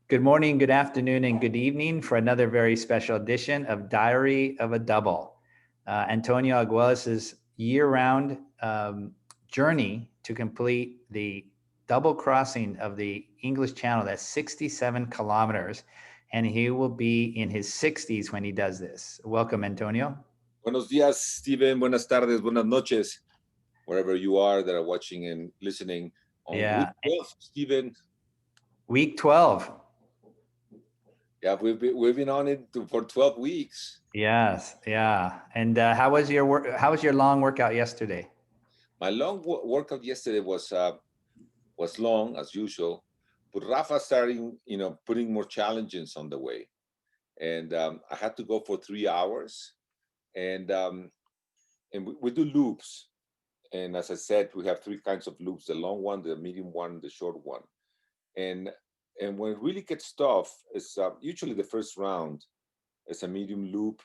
Good morning, good afternoon, and good evening for another very special edition of Diary of a Double. Antonio Argüelles' year-round journey to complete the double crossing of the English Channel. That's 67 kilometers, and he will be in his 60s when he does this. Welcome, Antonio. Buenos días, Steven. Buenas tardes, buenas noches, wherever you are that are watching and listening on week Yeah, 12, Steven. week 12. Yeah, we've been on it for 12 weeks. Yes, yeah. And how was your long workout yesterday? My long workout yesterday was long as usual, but Rafa starting, putting more challenges on the way, and I had to go for 3 hours, and we do loops, and as I said, we have three kinds of loops: the long one, the medium one, the short one, and when it really gets tough, it's usually the first round. It's a medium loop,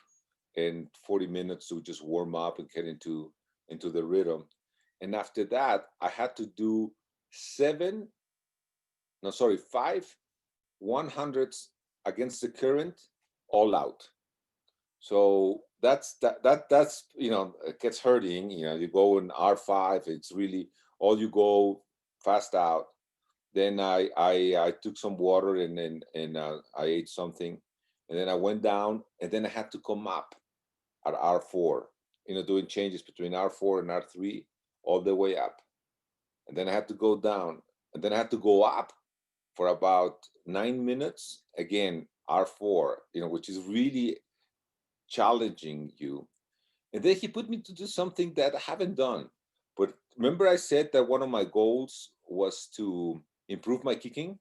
and 40 minutes to just warm up and get into the rhythm. And after that, I had to do five 100s against the current, all out. So that's it gets hurting. You go in R5, it's really all you go fast out. Then I took some water and I ate something, and then I went down, and then I had to come up at R4, doing changes between R4 and R3 all the way up, and then I had to go down, and then I had to go up for about 9 minutes again, R4, which is really challenging you. And then he put me to do something that I haven't done. But remember, I said that one of my goals was to improve my kicking.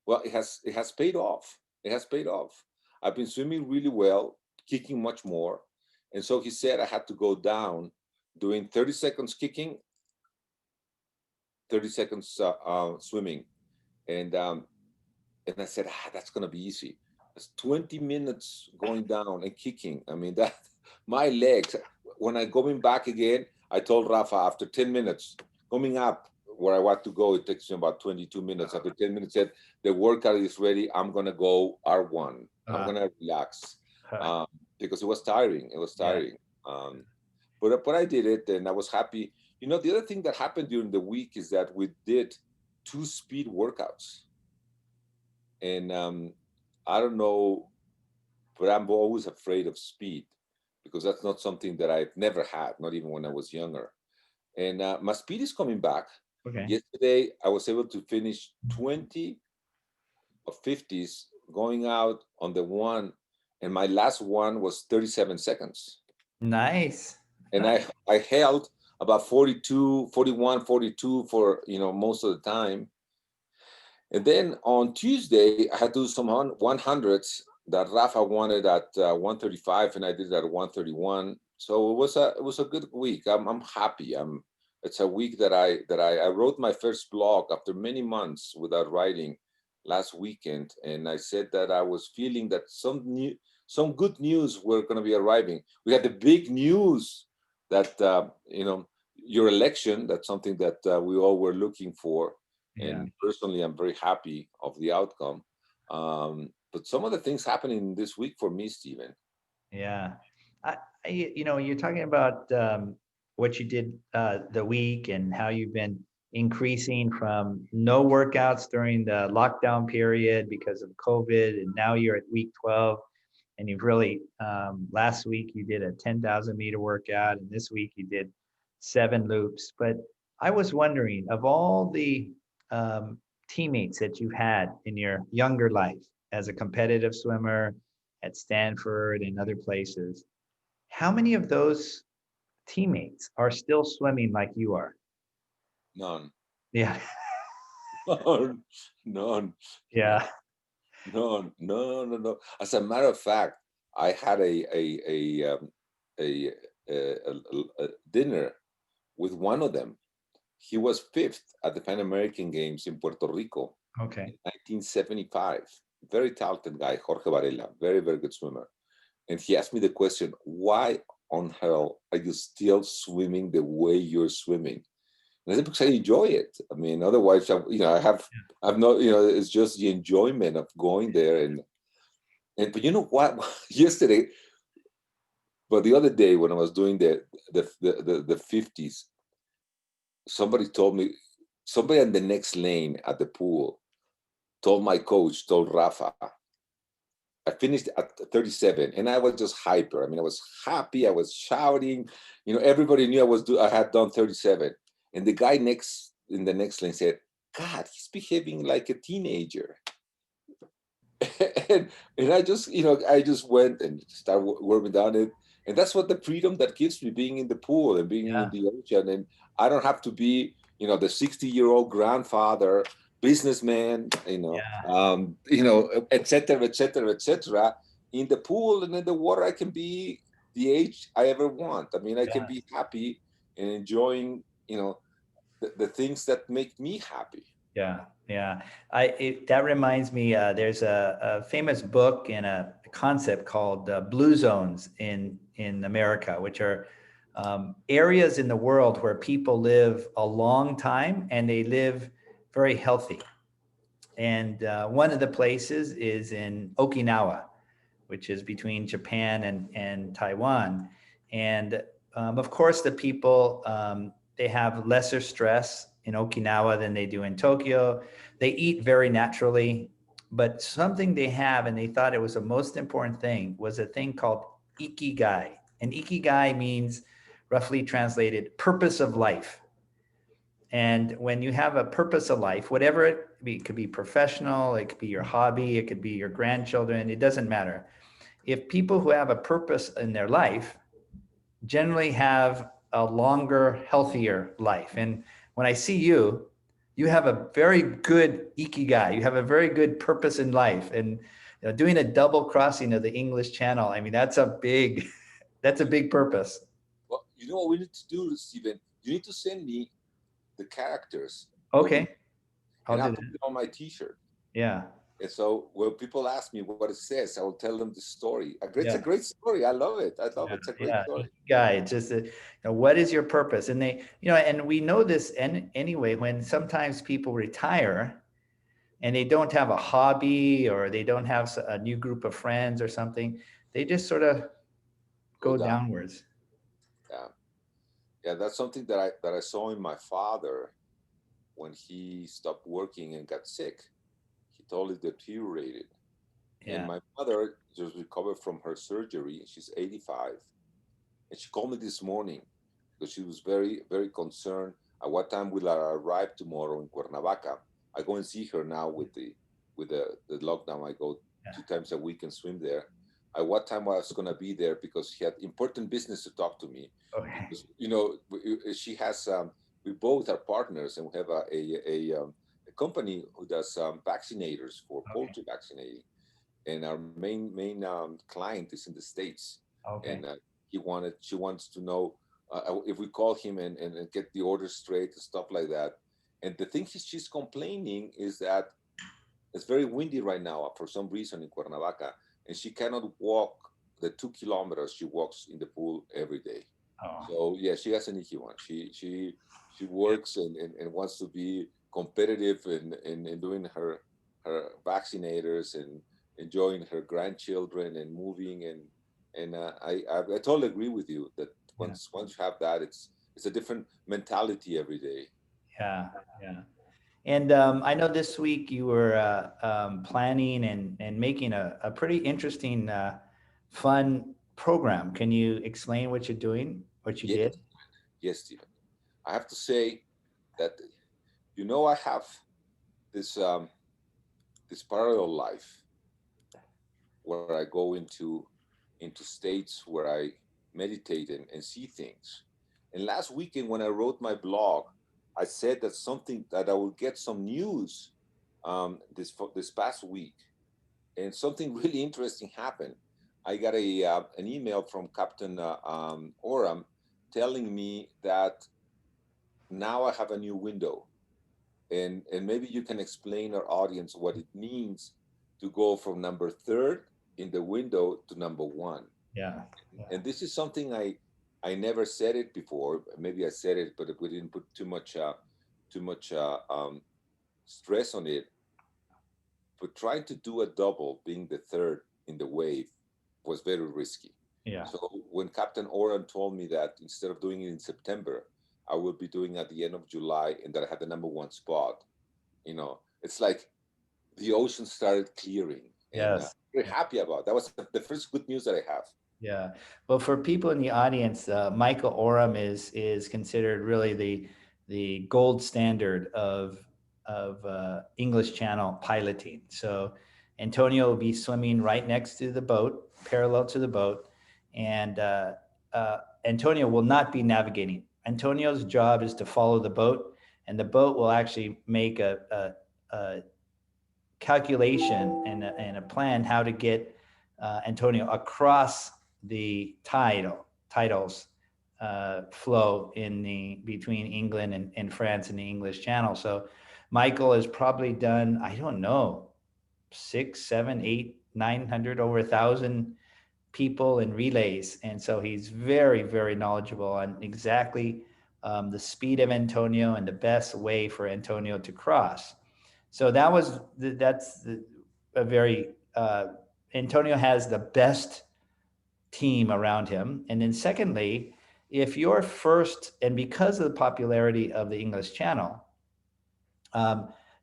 Well, it has paid off. It has paid off. I've been swimming really well, kicking much more, and so he said I had to go down, doing 30 seconds kicking, 30 seconds swimming, and I said, that's gonna be easy. It's 20 minutes going down and kicking. I mean, that my legs. When I going back again, I told Rafa after 10 minutes coming up where I want to go, it takes me about 22 minutes. After 10 minutes, said the workout is ready. I'm gonna go R1. I'm gonna relax because it was tiring. It was Yeah. tiring. But I did it, and I was happy. The other thing that happened during the week is that we did two speed workouts, and I don't know, but I'm always afraid of speed because that's not something that I've never had, not even when I was younger. And my speed is coming back. Okay. Yesterday, I was able to finish 20 of 50s going out on the one, and my last one was 37 seconds. Nice. And I held about 42, 41, 42 for, most of the time. And then on Tuesday, I had to do some 100s that Rafa wanted at 135, and I did it at 131. So it was a good week. I'm happy. It's a week that I wrote my first blog after many months without writing last weekend, and I said that I was feeling that some good news were going to be arriving. We had the big news that your election. That's something that we all were looking for, Yeah. and personally, I'm very happy of the outcome. But some of the things happening this week for me, Stephen. Yeah. You're talking about what you did the week and how you've been increasing from no workouts during the lockdown period because of COVID, and now you're at week 12, and you've really last week you did a 10,000-meter workout, and this week you did 7 loops. But I was wondering, of all the teammates that you've had in your younger life as a competitive swimmer at Stanford and other places, how many of those teammates are still swimming like you are? None, Yeah. none, none, none, Yeah. none, no, no, no. As a matter of fact, I had a, a dinner with one of them. He was fifth at the Pan American Games in Puerto Rico Okay. in 1975. Very talented guy, Jorge Varela, very, very good swimmer. And he asked me the question, why on hell are you still swimming the way you're swimming? And I said, because I enjoy it. I mean, otherwise, I've not, it's just the enjoyment of going there. But you know what? Yesterday, but the other day when I was doing the 50s, somebody told me, somebody in the next lane at the pool told my coach, told Rafa, I finished at 37 and I was just hyper. I mean, I was happy. I was shouting. Everybody knew I had done 37. And the guy in the next lane said, God, he's behaving like a teenager. and I just went and started working down it. And that's what the freedom that gives me, being in the pool and being in Yeah, the ocean. And I don't have to be, the 60-year-old grandfather, businessman, yeah, et cetera, et cetera, et cetera. In the pool and in the water, I can be the age I ever want. I mean, I can yeah, be happy and enjoying, the things that make me happy. yeah, yeah. That reminds me. There's a famous book and a concept called blue zones in America, which are areas in the world where people live a long time and they live very healthy. And one of the places is in Okinawa, which is between Japan and Taiwan. And of course, the people, they have lesser stress in Okinawa than they do in Tokyo. They eat very naturally. But something they have, and they thought it was the most important thing, was a thing called Ikigai. And Ikigai means, roughly translated, purpose of life. And when you have a purpose of life, whatever it could be professional, it could be your hobby, it could be your grandchildren, it doesn't matter. If people who have a purpose in their life generally have a longer, healthier life. And when I see you, you have a very good ikigai. You have a very good purpose in life. And doing a double crossing of the English Channel, I mean, that's a big, that's a big purpose. Well, you know what we need to do, Stephen? You need to send me the characters of the, Okay, I'll and do I'll put that. it on my T-shirt. Yeah, And so when people ask me what it says, I will tell them the story. It's a yeah. great story. I love it. I love Yeah, it. It's a great yeah. story. Guy, it's just what is your purpose? And they, and we know this anyway, when sometimes people retire and they don't have a hobby or they don't have a new group of friends or something, they just sort of Go go down. downwards. Yeah, yeah. That's something that I saw in my father when he stopped working and got sick. He totally deteriorated. And Yeah. my mother just recovered from her surgery. She's 85, and she called me this morning because she was very, very concerned. At what time will I arrive tomorrow in Cuernavaca? I go and see her now with the lockdown. I go Yeah. 2 times a week and swim there. At what time I was gonna be there because she had important business to talk to me. Okay. Because she has we both are partners and we have a company who does vaccinators for Okay. poultry vaccinating, and our main client is in the States, Okay. and she wants to know if we call him and get the orders straight and stuff like that. And the thing she's complaining is that it's very windy right now for some reason in Cuernavaca, and she cannot walk the 2 kilometers she walks in the pool every day. Oh, So yeah, she has an icky one. She yeah. works and wants to be competitive in doing her vaccinators and enjoying her grandchildren and moving and I totally agree with you that Yeah. once you have that, it's a different mentality every day. Yeah. Yeah. And I know this week you were planning and making a pretty interesting, fun program. Can you explain what you're doing, what you Yes, did? yes, Stephen. I have to say that I have this this parallel life where I go into states where I meditate and see things. And last weekend when I wrote my blog, I said that I would get some news this past week, and something really interesting happened. I got an email from Captain Oram telling me that now I have a new window, and maybe you can explain our audience what it means to go from number third in the window to number one. Yeah. Yeah. And this is something I never said it before. Maybe I said it, but we didn't put too much stress on it. But trying to do a double, being the third in the wave, was very risky. Yeah. So when Captain Oran told me that instead of doing it in September, I will be doing at the end of July, and that I had the number one spot, it's like the ocean started clearing, and Yes. very happy about that. Was the first good news that I have. Yeah. Well, for people in the audience, Michael Oram is considered really the gold standard of English Channel piloting. So Antonio will be swimming right next to the boat, parallel to the boat, and Antonio will not be navigating. Antonio's job is to follow the boat, and the boat will actually make a calculation and a plan how to get Antonio across the titles flow in the between England and France in the English Channel. So Michael has probably done, I don't know, 6, 7, 8, 900, over 1,000 people in relays, and so he's very, very knowledgeable on exactly the speed of Antonio and the best way for Antonio to cross. So a very Antonio has the best team around him. And then secondly, if you're first, and because of the popularity of the English Channel,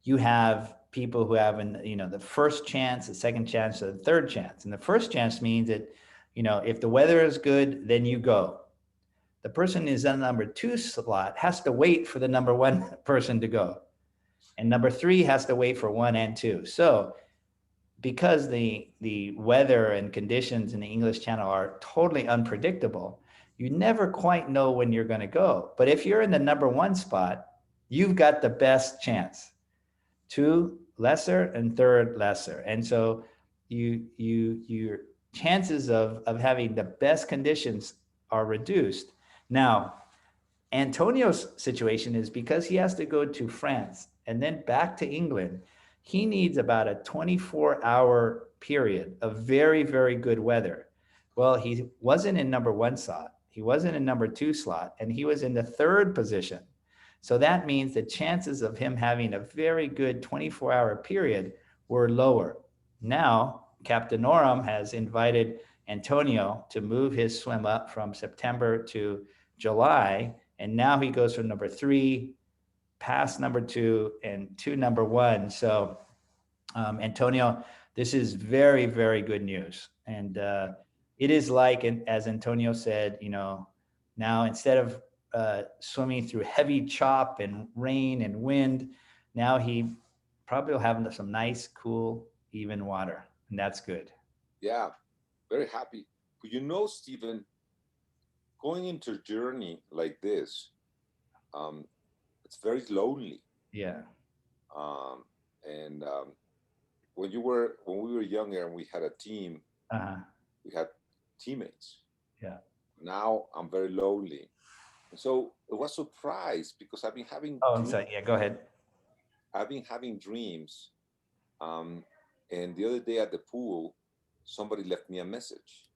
you have people who have the first chance, the second chance, or the third chance. And the first chance means that, if the weather is good, then you go. The person who's on the number 2 slot has to wait for the number 1 person to go, and number 3 has to wait for 1 and 2. So because the weather and conditions in the English Channel are totally unpredictable, you never quite know when you're going to go. But if you're in the number 1 spot, you've got the best chance. 2 lesser and 3rd lesser, and so your chances of having the best conditions are reduced. Now, Antonio's situation is because he has to go to France and then back to England. He needs about a 24-hour period of very, very good weather. Well, he wasn't in number 1 slot, he wasn't in number 2 slot, and he was in the 3rd position. So that means the chances of him having a very good 24-hour period were lower. Now, Captain Noram has invited Antonio to move his swim up from September to July, and now he goes from number 3 past number 2 and to number 1. So Antonio, this is very, very good news. And it is like, as Antonio said, now instead of swimming through heavy chop and rain and wind, now he probably will have some nice, cool, even water. And that's good. Yeah, very happy. But Stephen, going into a journey like this, um, it's very lonely. Yeah. Um, and when we were younger and we had a team, Uh-huh. we had teammates. Yeah. Now I'm very lonely, and so I was surprised because Oh, I'm sorry. Yeah, go ahead. I've been having dreams. Um, and the other day at the pool, somebody left me a message,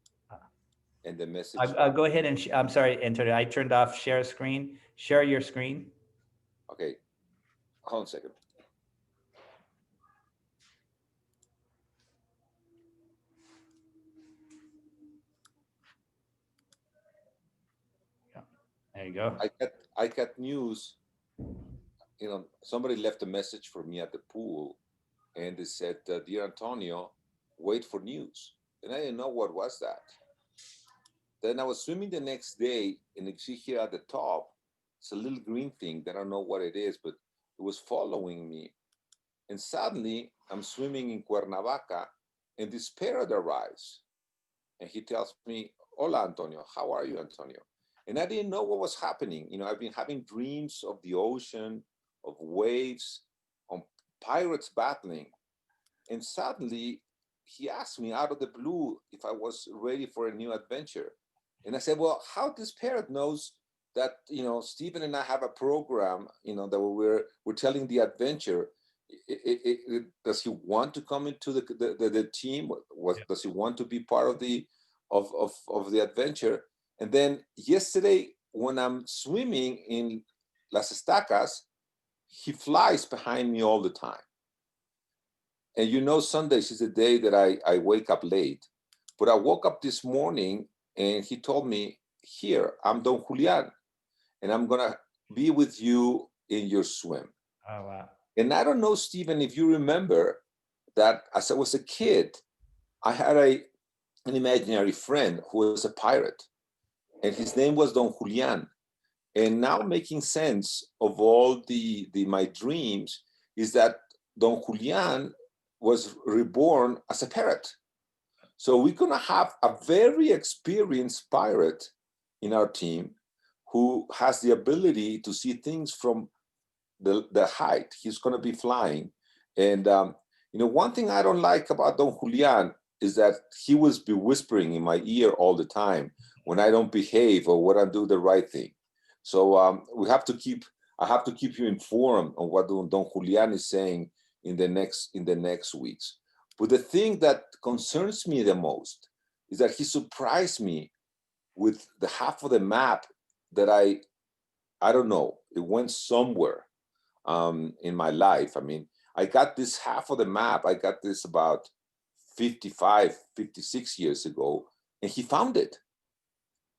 and the message. I'll go ahead and I'm sorry, Antonio. I turned off share screen. Share your screen. Okay, hold on a second. Yeah. There you go. I got news. Somebody left a message for me at the pool, and they said, "Dear Antonio, wait for news." And I didn't know what was that. Then I was swimming the next day, and you see here at the top, it's a little green thing that I don't know what it is, but it was following me. And suddenly, I'm swimming in Cuernavaca, and this parrot arrives, and he tells me, "Hola, Antonio. How are you, Antonio?" And I didn't know what was happening. I've been having dreams of the ocean, of waves, on pirates battling. And suddenly, he asked me out of the blue if I was ready for a new adventure. And I said, "Well, how this parrot knows that Stephen and I have a program, that we're telling the adventure. Does he want to come into the team? Does he want to be part of the adventure?" And then yesterday, when I'm swimming in Las Estacas, he flies behind me all the time. And you know, Sundays is the day that I wake up late. But I woke up this morning and he told me, here, I'm Don Julian, and I'm going to be with you in your swim. Oh, wow. And I don't know, Stephen, if you remember that as I was a kid, I had an imaginary friend who was a pirate, and his name was Don Julian. And now making sense of all my dreams is that Don Julian was reborn as a parrot. So we're gonna have a very experienced pirate in our team who has the ability to see things from the height. He's gonna be flying. And one thing I don't like about Don Julian is that he will be whispering in my ear all the time when I don't behave or when I do the right thing. So I have to keep you informed on what Don Julian is saying in the next weeks. But the thing that concerns me the most is that he surprised me with the half of the map that I don't know, it went somewhere in my life. I mean, I got this half of the map, I got this about 55, 56 years ago, and he found it.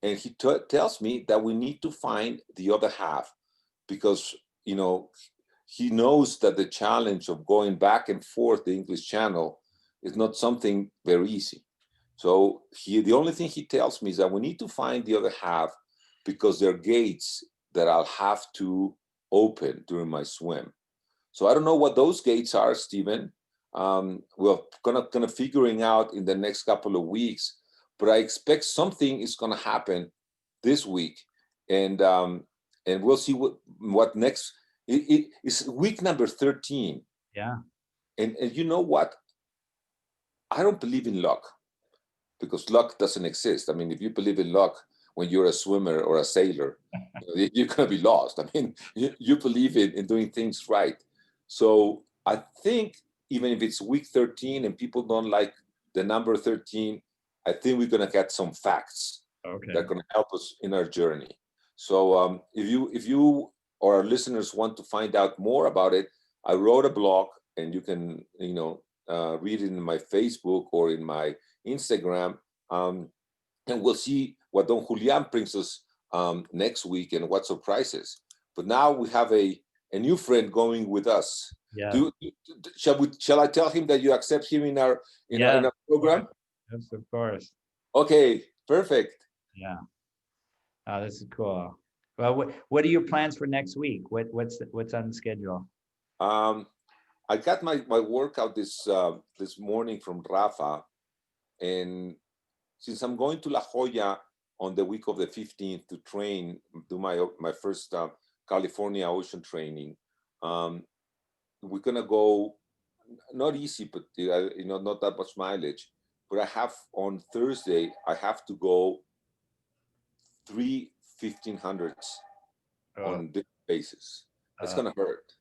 And he tells me that we need to find the other half because, he knows that the challenge of going back and forth the English Channel is not something very easy. So the only thing he tells me is that we need to find the other half because there are gates that I'll have to open during my swim. So I don't know what those gates are, Stephen. We're gonna figuring out in the next couple of weeks, but I expect something is gonna happen this week, and we'll see what next. It's week number 13. Yeah. And you know what? I don't believe in luck because luck doesn't exist. I mean, if you believe in luck when you're a swimmer or a sailor, you're going to be lost. I mean, you believe in doing things right. So I think even if it's week 13 and people don't like the number 13, I think we're going to get some facts that are going to help us in our journey. So if you or our listeners want to find out more about it, I wrote a blog, and you can read it in my Facebook or in my Instagram, and we'll see what Don Julian brings us next week and what surprises. But now we have a new friend going with us. Yeah. Shall I tell him that you accept him in our program? Yes, of course. Okay, perfect. Yeah. Oh, this is cool. Well, what are your plans for next week? What's on the schedule? I got my workout this morning from Rafa, and since I'm going to La Jolla on the week of the 15th to train, do my first California ocean training, we're gonna go not easy, but not that much mileage. But I have on Thursday, I have to go 3 1500s on different bases. That's gonna hurt.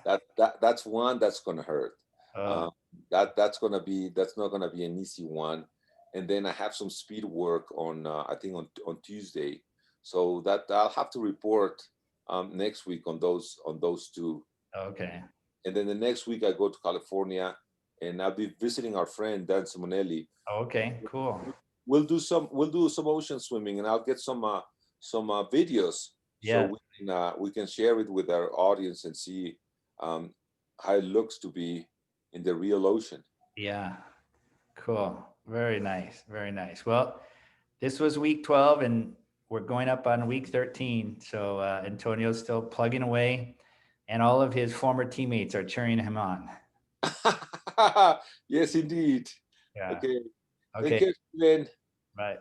That's one that's gonna hurt. That's not gonna be an easy one. And then I have some speed work on I think on Tuesday, so that I'll have to report next week on those two. Okay. And then the next week I go to California, and I'll be visiting our friend Dan Simonelli. Okay, cool. We'll do some ocean swimming, and I'll get some videos, Yeah. so we can share it with our audience and see how it looks to be in the real ocean. Yeah. Cool. Very nice. Very nice. Well, this was week 12 and we're going up on week 13. So Antonio's still plugging away and all of his former teammates are cheering him on. Yes, indeed. Yeah. Okay. Okay. Take care, Steven. Bye.